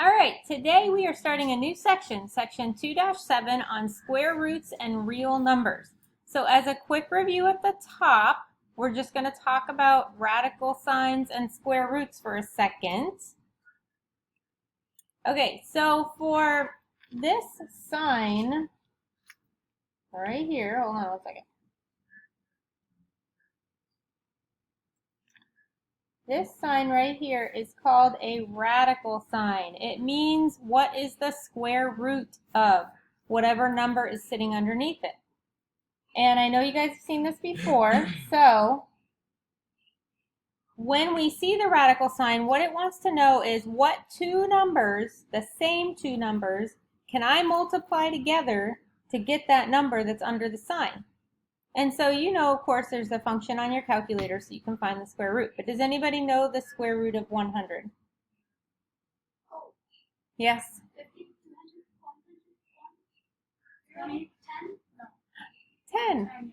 All right, today we are starting a new section, section 2-7 on square roots and real numbers. So as a quick review at the top, we're just going to talk about radical signs and square roots for a second. Okay, so for this sign right here, hold on one second. This sign right here is called a radical sign. It means what is the square root of whatever number is sitting underneath it. And I know you guys have seen this before, so when we see the radical sign, what it wants to know is what two numbers, the same two numbers, can I multiply together to get that number that's under the sign? And so you know, of course, there's a function on your calculator so you can find the square root. But does anybody know the square root of 100? Oh. Yes? 50, 200, 100, 10? No. 10.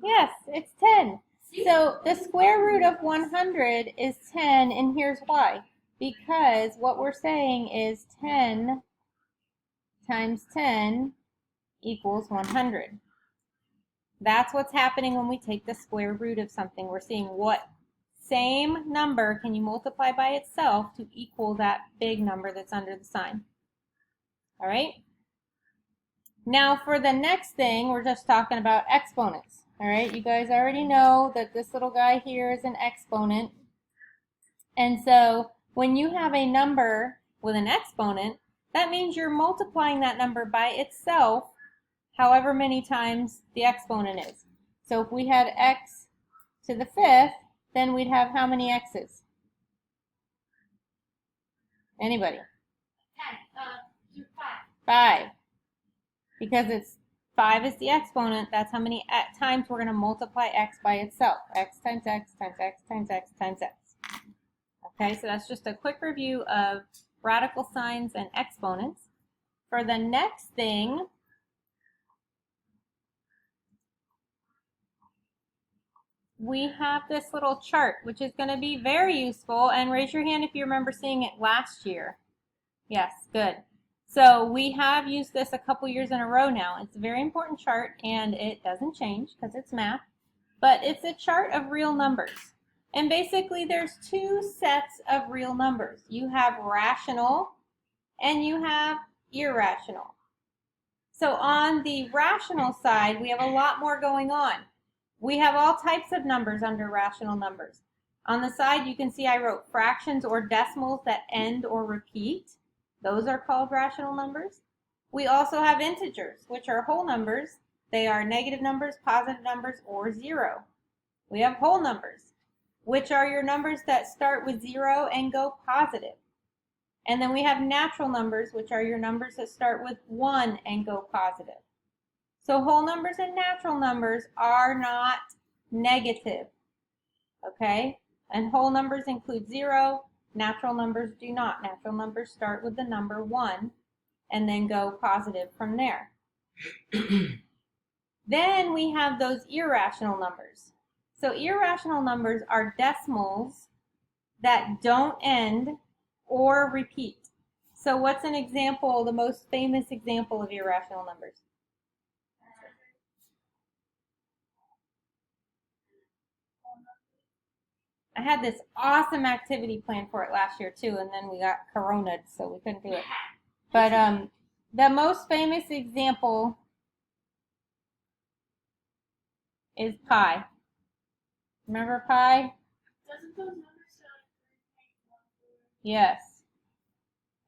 Yes, it's 10. So the square root of 100 is 10, and here's why. Because what we're saying is 10 times 10 equals 100. That's what's happening when we take the square root of something. We're seeing what same number can you multiply by itself to equal that big number that's under the sign. All right? Now for the next thing, we're just talking about exponents. All right? You guys already know that this little guy here is an exponent. And so when you have a number with an exponent, that means you're multiplying that number by itself however many times the exponent is. So if we had x to the 5th, then we'd have how many x's? Anybody? 10. 5. Because it's 5 is the exponent, that's how many times we're going to multiply x by itself. X times x times x times x times x. Okay, so that's just a quick review of radical signs and exponents. For the next thing, we have this little chart, which is going to be very useful. And raise your hand if you remember seeing it last year. Yes, good. So we have used this a couple years in a row now. It's a very important chart, and it doesn't change because it's math. But it's a chart of real numbers. And basically, there's two sets of real numbers. You have rational, and you have irrational. So on the rational side, we have a lot more going on. We have all types of numbers under rational numbers. On the side, you can see I wrote fractions or decimals that end or repeat. Those are called rational numbers. We also have integers, which are whole numbers. They are negative numbers, positive numbers, or 0. We have whole numbers, which are your numbers that start with 0 and go positive. And then we have natural numbers, which are your numbers that start with 1 and go positive. So whole numbers and natural numbers are not negative, okay? And whole numbers include 0, natural numbers do not. Natural numbers start with the number 1 and then go positive from there. Then we have those irrational numbers. So irrational numbers are decimals that don't end or repeat. So what's an example, the most famous example of irrational numbers? I had this awesome activity planned for it last year too, and then we got corona'd, so we couldn't do it. But the most famous example is pi. Remember pi? Doesn't those numbers sound like 3.14? Yes.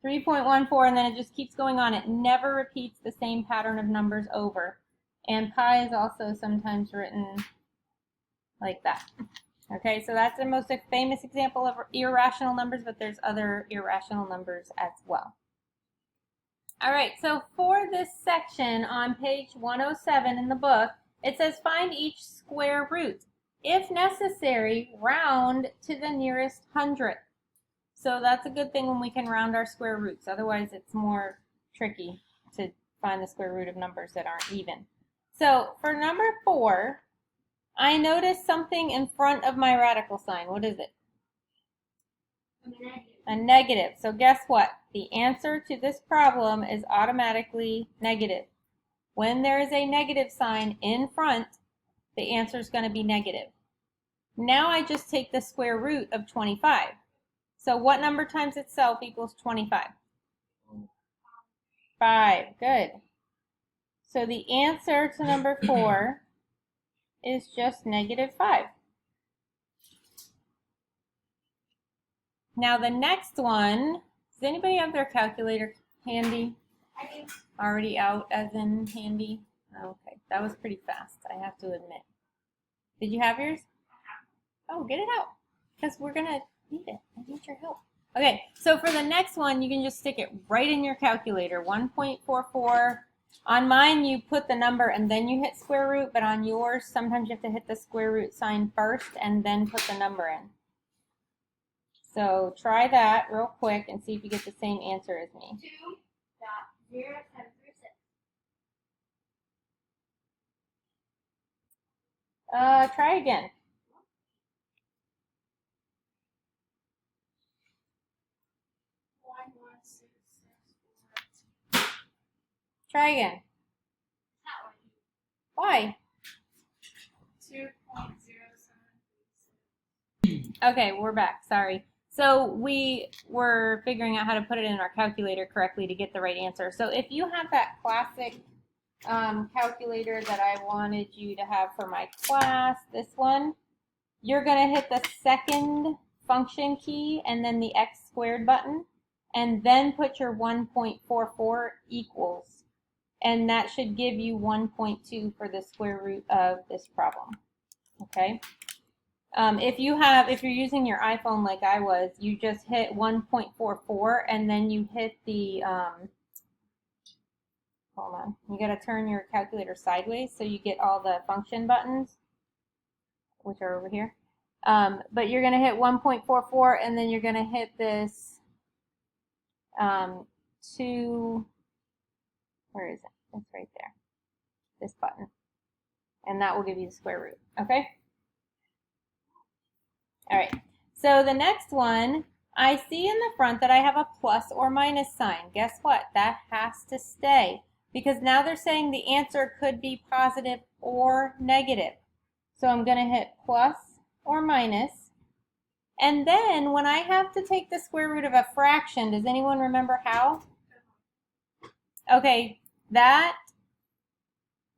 3.14, and then it just keeps going on. It never repeats the same pattern of numbers over. And pi is also sometimes written like that. Okay, so that's the most famous example of irrational numbers, but there's other irrational numbers as well. All right, so for this section on page 107 in the book, it says find each square root. If necessary, round to the nearest hundredth. So that's a good thing when we can round our square roots. Otherwise, it's more tricky to find the square root of numbers that aren't even. So for number 4, I noticed something in front of my radical sign. What is it? A negative. A negative. So guess what? The answer to this problem is automatically negative. When there is a negative sign in front, the answer is going to be negative. Now I just take the square root of 25. So what number times itself equals 25? 5. Good. So the answer to number 4 is just negative 5. Now the next one, does anybody have their calculator handy? I do. Already out as in handy? Okay, that was pretty fast, I have to admit. Did you have yours? Oh, get it out, because we're going to need it. I need your help. Okay, so for the next one, you can just stick it right in your calculator, 1.44. On mine, you put the number and then you hit square root, but on yours, sometimes you have to hit the square root sign first and then put the number in. So try that real quick and see if you get the same answer as me. 2.073. Try again. Try again. Why? 2.07. Okay, we're back. Sorry. So we were figuring out how to put it in our calculator correctly to get the right answer. So if you have that classic calculator that I wanted you to have for my class, this one, you're going to hit the second function key and then the x squared button, and then put your 1.44 equals. And that should give you 1.2 for the square root of this problem. Okay? If you're using your iPhone like I was, you just hit 1.44 and then you hit the, hold on, you got to turn your calculator sideways so you get all the function buttons, which are over here. But you're going to hit 1.44 and then you're going to hit this 2, where is it? It's right there, this button. And that will give you the square root, okay? All right, so the next one, I see in the front that I have a plus or minus sign. Guess what? That has to stay because now they're saying the answer could be positive or negative. So I'm going to hit plus or minus. And then when I have to take the square root of a fraction, does anyone remember how? Okay, that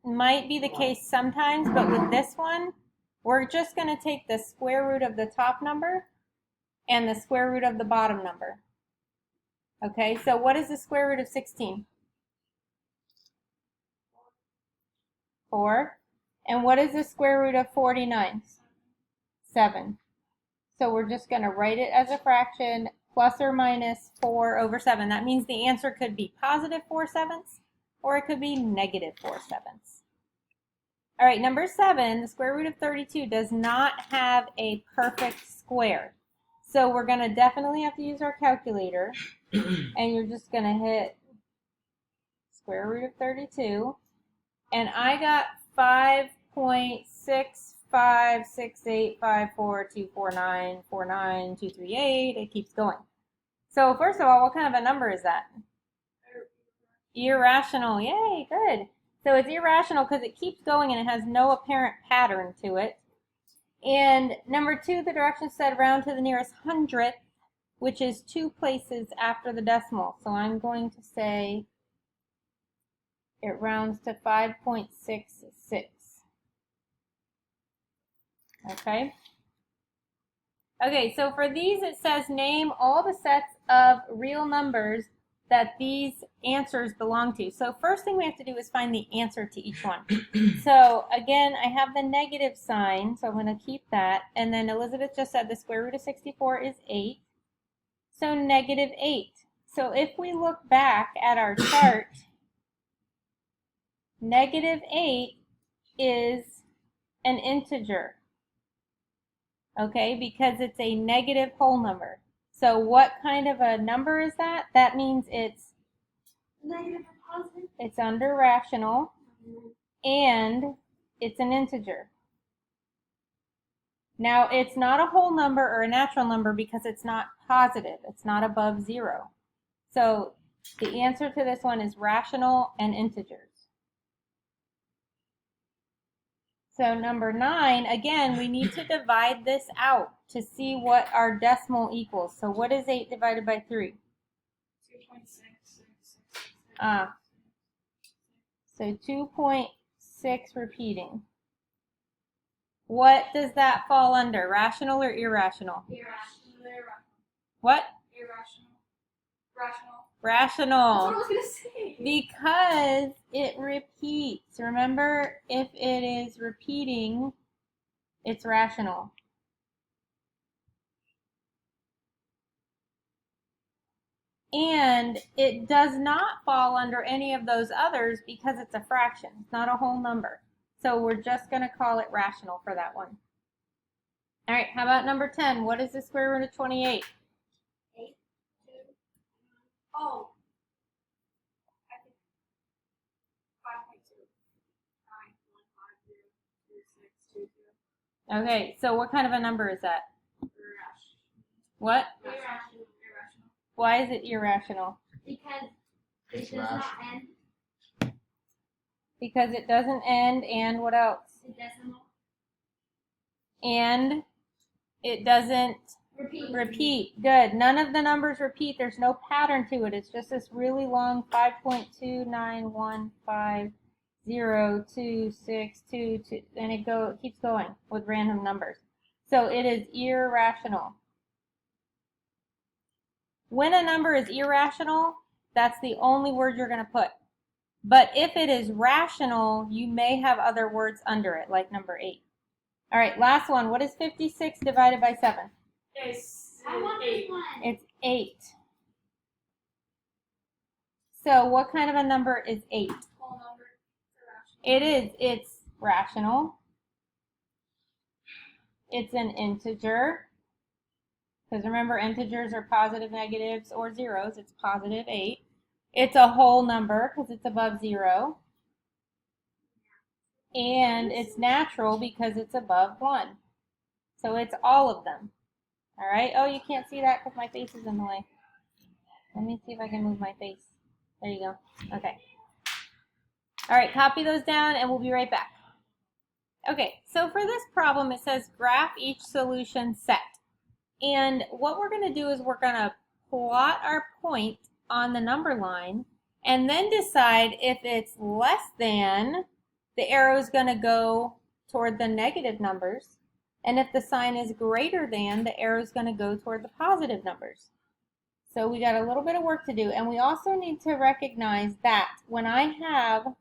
might be the case sometimes, but with this one, we're just going to take the square root of the top number and the square root of the bottom number. Okay, so what is the square root of 16? 4. And what is the square root of 49? 7. So we're just going to write it as a fraction, plus or minus 4 over 7. That means the answer could be positive 4/7 or it could be negative 4/7. All right, number 7, the square root of 32 does not have a perfect square. So we're going to definitely have to use our calculator. And you're just going to hit square root of 32. And I got 5.656854249248. It keeps going. So first of all, what kind of a number is that? Irrational. Yay, good. So it's irrational because it keeps going and it has no apparent pattern to it. And number 2, the directions said round to the nearest hundredth, which is 2 places after the decimal. So I'm going to say it rounds to 5.66. Okay. Okay, so for these it says name all the sets of real numbers that these answers belong to. So first thing we have to do is find the answer to each one. So again, I have the negative sign, so I'm going to keep that. And then Elizabeth just said the square root of 64 is 8. So negative 8. So if we look back at our chart, negative 8 is an integer. Okay, because it's a negative whole number. So what kind of a number is that? That means it's Negative or positive? It's under rational, and it's an integer. Now, it's not a whole number or a natural number because it's not positive. It's not above 0. So the answer to this one is rational and integers. So number 9, again, we need to divide this out to see what our decimal equals. So what is 8 divided by 3? 2.6. So 2.6 repeating. What does that fall under? Rational or irrational? Irrational. What? Irrational. Rational. Rational. That's what I was gonna say. Because it repeats. Remember, if it is repeating, it's rational. And it does not fall under any of those others because it's a fraction. It's not a whole number. So we're just going to call it rational for that one. All right, how about number 10? What is the square root of 28? 8, 2. Oh. I think 5.2. 9, 1, 5, 0, 2, 6, 2, 0. Okay, so what kind of a number is that? Irrational. What? Irrational. Why is it irrational? Because it does not end. Because it doesn't end, and what else? The decimal. And it doesn't Repeat. Good. None of the numbers repeat. There's no pattern to it. It's just this really long 5.291502622, and it keeps going with random numbers. So it is irrational. When a number is irrational, that's the only word you're going to put. But if it is rational, you may have other words under it, like number 8. All right, last one. What is 56 divided by 7? I want this one. It's 8. So what kind of a number is 8? Whole number. It is. It's rational. It's an integer. Because remember, integers are positive, negatives, or zeros. It's positive 8. It's a whole number because it's above 0. And it's natural because it's above 1. So it's all of them. All right. Oh, you can't see that because my face is in the way. Let me see if I can move my face. There you go. Okay. All right, copy those down and we'll be right back. Okay, so for this problem, it says graph each solution set. And what we're going to do is we're going to plot our point on the number line and then decide if it's less than, the arrow is going to go toward the negative numbers. And if the sign is greater than, the arrow is going to go toward the positive numbers. So we got a little bit of work to do. And we also need to recognize that when I have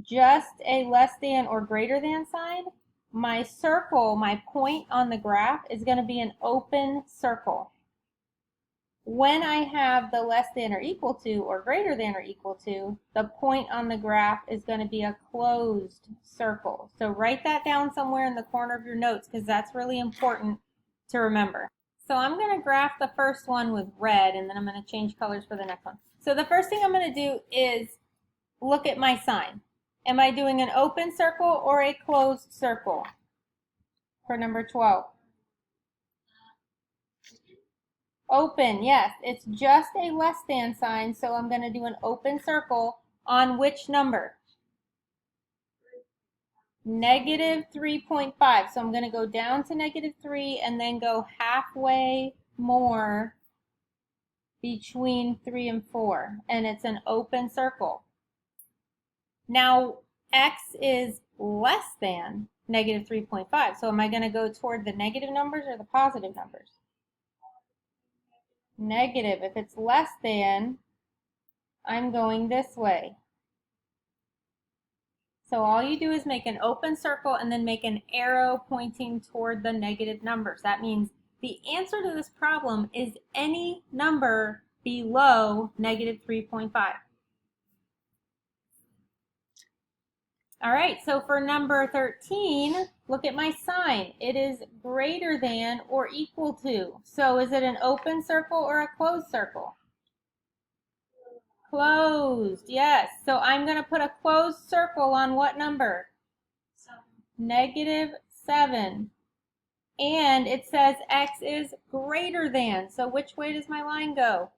just a less than or greater than sign, my circle, my point on the graph is going to be an open circle. When I have the less than or equal to or greater than or equal to, the point on the graph is going to be a closed circle. So write that down somewhere in the corner of your notes because that's really important to remember. So I'm going to graph the first one with red and then I'm going to change colors for the next one. So the first thing I'm going to do is look at my sign. Am I doing an open circle or a closed circle for number 12? Open, yes. It's just a less than sign, so I'm going to do an open circle on which number? Negative 3.5. So I'm going to go down to negative 3 and then go halfway more between 3 and 4. And it's an open circle. Now, x is less than negative 3.5. So am I going to go toward the negative numbers or the positive numbers? Negative. If it's less than, I'm going this way. So all you do is make an open circle and then make an arrow pointing toward the negative numbers. That means the answer to this problem is any number below negative 3.5. All right, so for number 13, look at my sign. It is greater than or equal to. So is it an open circle or a closed circle? Closed, yes. So I'm going to put a closed circle on what number? 7. Negative 7. And it says x is greater than. So which way does my line go?